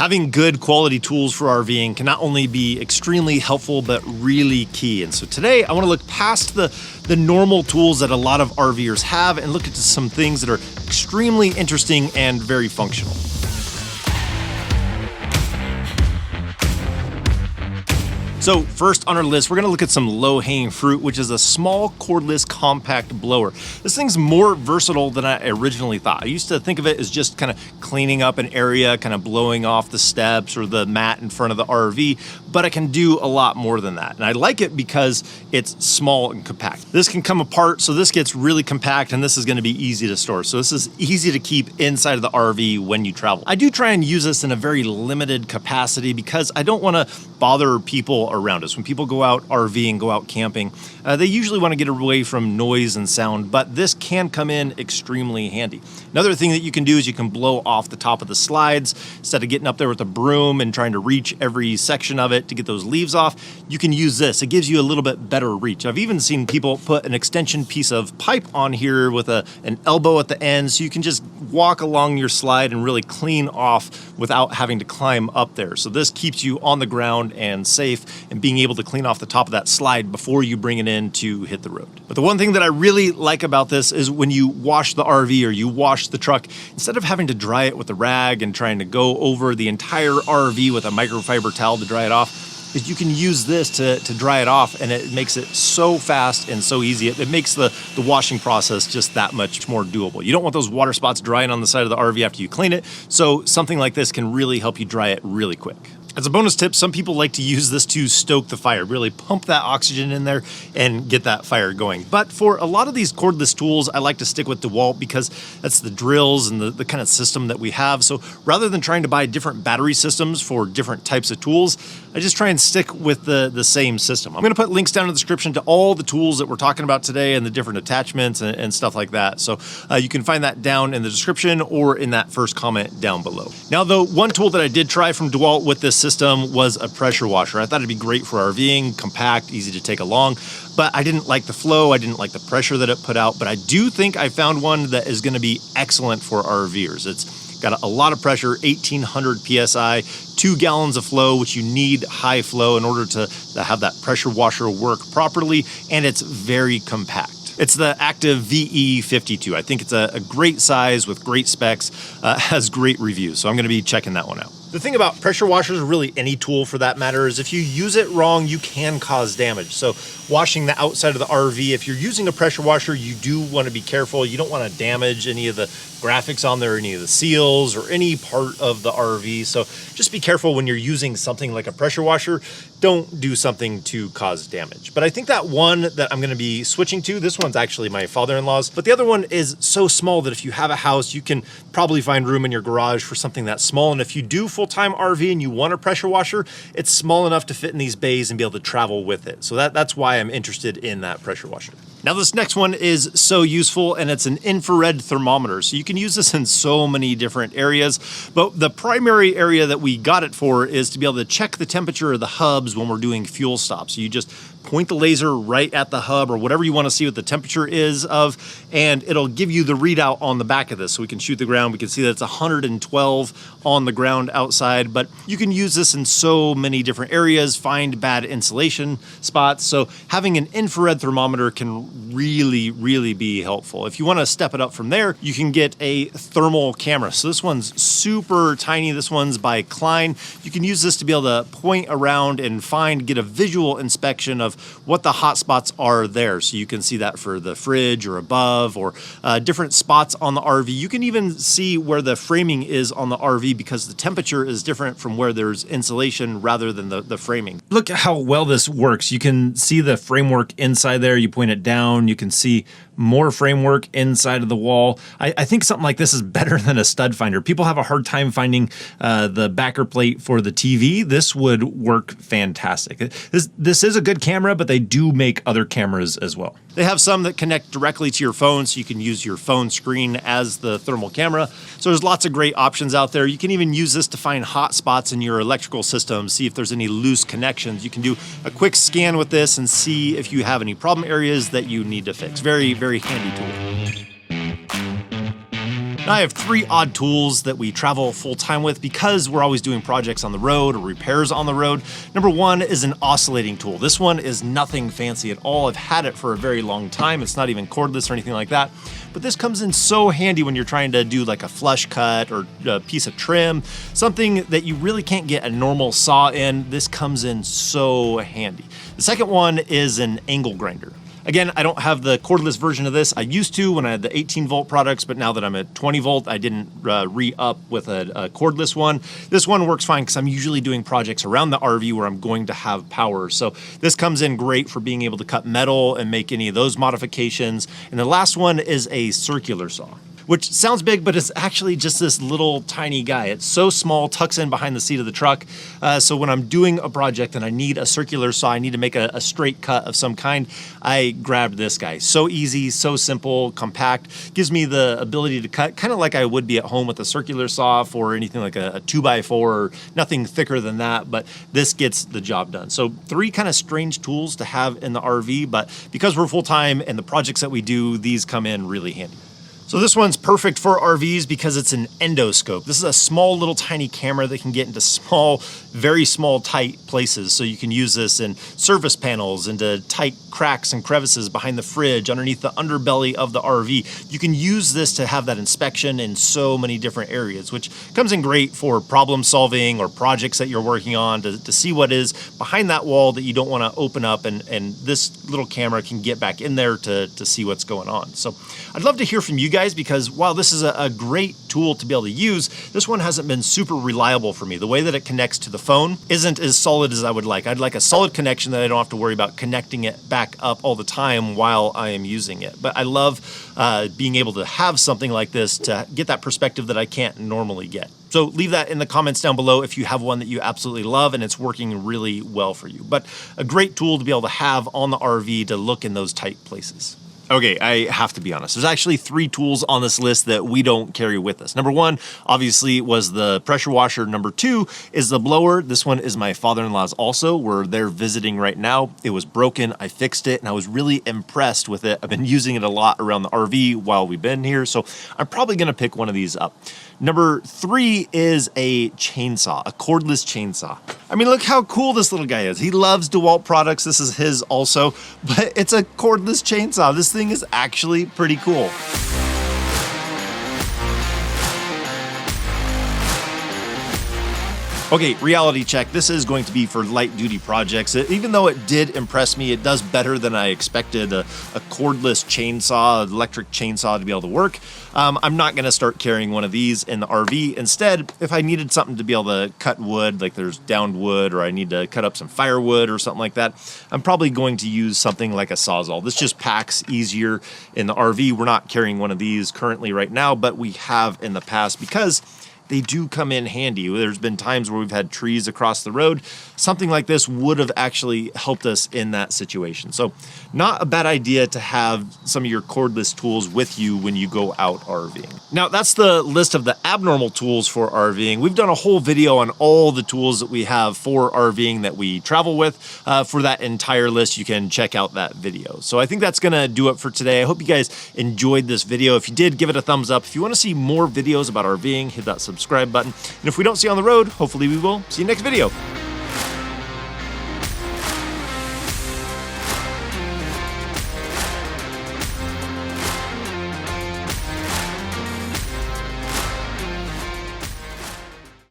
Having good quality tools for RVing can not only be extremely helpful, but really key. And so today I want to look past the normal tools that a lot of RVers have and look at some things that are extremely interesting and very functional. So first on our list, we're gonna look at some low-hanging fruit, which is a small cordless compact blower. This thing's more versatile than I originally thought. I used to think of it as just kind of cleaning up an area, kind of blowing off the steps or the mat in front of the RV, but it can do a lot more than that. And I like it because it's small and compact. This can come apart, so this gets really compact, and this is gonna be easy to store. So this is easy to keep inside of the RV when you travel. I do try and use this in a very limited capacity because I don't wanna bother people around us. When people go out RVing, go out camping, they usually want to get away from noise and sound, but this can come in extremely handy. Another thing that you can do is you can blow off the top of the slides. Instead of getting up there with a broom and trying to reach every section of it to get those leaves off, you can use this. It gives you a little bit better reach. I've even seen people put an extension piece of pipe on here with an elbow at the end, so you can just walk along your slide and really clean off without having to climb up there. So this keeps you on the ground and safe, and being able to clean off the top of that slide before you bring it in to hit the road. But the one thing that I really like about this is when you wash the RV or you wash the truck, instead of having to dry it with a rag and trying to go over the entire RV with a microfiber towel to dry it off, is you can use this to dry it off, and it makes it so fast and so easy. It makes the washing process just that much more doable. You don't want those water spots drying on the side of the RV after you clean it, so something like this can really help you dry it really quick. As a bonus tip, some people like to use this to stoke the fire, really pump that oxygen in there and get that fire going. But for a lot of these cordless tools, I like to stick with DeWalt because that's the drills and the kind of system that we have. So rather than trying to buy different battery systems for different types of tools, I just try and stick with the same system. I'm gonna put links down in the description to all the tools that we're talking about today and the different attachments and stuff like that. So you can find that down in the description or in that first comment down below. Now, the one tool that I did try from DeWalt with this system was a pressure washer. I thought it'd be great for RVing, compact, easy to take along, but I didn't like the flow, I didn't like the pressure that it put out, but I do think I found one that is gonna be excellent for RVers. It's got a lot of pressure, 1800 PSI, 2 gallons of flow, which you need high flow in order to have that pressure washer work properly, and it's very compact. It's the Active VE52. I think it's a great size with great specs, has great reviews, so I'm gonna be checking that one out. The thing about pressure washers, or really any tool for that matter, is if you use it wrong, you can cause damage. So washing the outside of the RV, if you're using a pressure washer, you do want to be careful. You don't want to damage any of the graphics on there, any of the seals, or any part of the RV. So just be careful when you're using something like a pressure washer. Don't do something to cause damage. But I think that one that I'm going to be switching to, this one's actually my father-in-law's, but the other one is so small that if you have a house, you can probably find room in your garage for something that small. And if you do full-time RV and you want a pressure washer, it's small enough to fit in these bays and be able to travel with it. So that's why I'm interested in that pressure washer. Now this next one is so useful, and it's an infrared thermometer. So you can use this in so many different areas, but the primary area that we got it for is to be able to check the temperature of the hubs when we're doing fuel stops. So you just point the laser right at the hub or whatever you want to see what the temperature is of, and it'll give you the readout on the back of this. So we can shoot the ground, we can see that it's 112 on the ground outside, but you can use this in so many different areas, find bad insulation spots. So having an infrared thermometer can really be helpful. If you want to step it up from there, you can get a thermal camera. So this one's super tiny. This one's by Klein. You can use this to be able to point around and get a visual inspection of what the hot spots are there. So you can see that for the fridge or above or different spots on the RV. You can even see where the framing is on the RV because the temperature is different from where there's insulation rather than the framing. Look how well this works. You can see the framework inside there. You point it down, you can see more framework inside of the wall. I think something like this is better than a stud finder. People have a hard time finding the backer plate for the TV. This would work fantastic. This is a good camera, but they do make other cameras as well. They have some that connect directly to your phone, so you can use your phone screen as the thermal camera. So there's lots of great options out there. You can even use this to find hot spots in your electrical system, see if there's any loose connections. You can do a quick scan with this and see if you have any problem areas that you need to fix. Very handy tool. Now I have 3 odd tools that we travel full time with because we're always doing projects on the road or repairs on the road. Number 1 is an oscillating tool. This one is nothing fancy at all. I've had it for a very long time. It's not even cordless or anything like that. But this comes in so handy when you're trying to do like a flush cut or a piece of trim, something that you really can't get a normal saw in. This comes in so handy. The second one is an angle grinder. Again, I don't have the cordless version of this. I used to when I had the 18 volt products, but now that I'm at 20 volt, I didn't re-up with a cordless one. This one works fine because I'm usually doing projects around the RV where I'm going to have power. So this comes in great for being able to cut metal and make any of those modifications. And the last one is a circular saw, which sounds big, but it's actually just this little tiny guy. It's so small, tucks in behind the seat of the truck. So when I'm doing a project and I need a circular saw, I need to make a straight cut of some kind, I grabbed this guy. So easy, so simple, compact, gives me the ability to cut kind of like I would be at home with a circular saw for anything like a 2x4 or nothing thicker than that, but this gets the job done. So 3 kind of strange tools to have in the RV, but because we're full-time and the projects that we do, these come in really handy. So this one's perfect for RVs because it's an endoscope. This is a small little tiny camera that can get into small, very small, tight places. So you can use this in surface panels, into tight cracks and crevices behind the fridge, underneath the underbelly of the RV. You can use this to have that inspection in so many different areas, which comes in great for problem solving or projects that you're working on to see what is behind that wall that you don't want to open up, and this little camera can get back in there to see what's going on. So I'd love to hear from you guys, because while this is a great tool to be able to use, this one hasn't been super reliable for me. The way that it connects to the phone isn't as solid as I would like. I'd like a solid connection that I don't have to worry about connecting it back up all the time while I am using it. But I love being able to have something like this to get that perspective that I can't normally get. So leave that in the comments down below if you have one that you absolutely love and it's working really well for you. But a great tool to be able to have on the RV to look in those tight places. Okay, I have to be honest. There's actually 3 tools on this list that we don't carry with us. Number 1, obviously, was the pressure washer. Number 2 is the blower. This one is my father-in-law's also. We're there visiting right now. It was broken. I fixed it, and I was really impressed with it. I've been using it a lot around the RV while we've been here, so I'm probably going to pick one of these up. Number 3 is a chainsaw, a cordless chainsaw. I mean, look how cool this little guy is. He loves DeWalt products. This is his also, but it's a cordless chainsaw. This thing is actually pretty cool. Okay, reality check. This is going to be for light duty projects. Even though it did impress me, it does better than I expected. A cordless chainsaw, electric chainsaw to be able to work. I'm not gonna start carrying one of these in the RV. Instead, if I needed something to be able to cut wood, like there's downed wood, or I need to cut up some firewood or something like that, I'm probably going to use something like a Sawzall. This just packs easier in the RV. We're not carrying one of these currently right now, but we have in the past because they do come in handy. There's been times where we've had trees across the road. Something like this would have actually helped us in that situation. So not a bad idea to have some of your cordless tools with you when you go out RVing. Now that's the list of the abnormal tools for RVing. We've done a whole video on all the tools that we have for RVing that we travel with. For that entire list, you can check out that video. So I think that's gonna do it for today. I hope you guys enjoyed this video. If you did, give it a thumbs up. If you wanna see more videos about RVing, hit that subscribe button. And if we don't see you on the road, hopefully we will see you next video.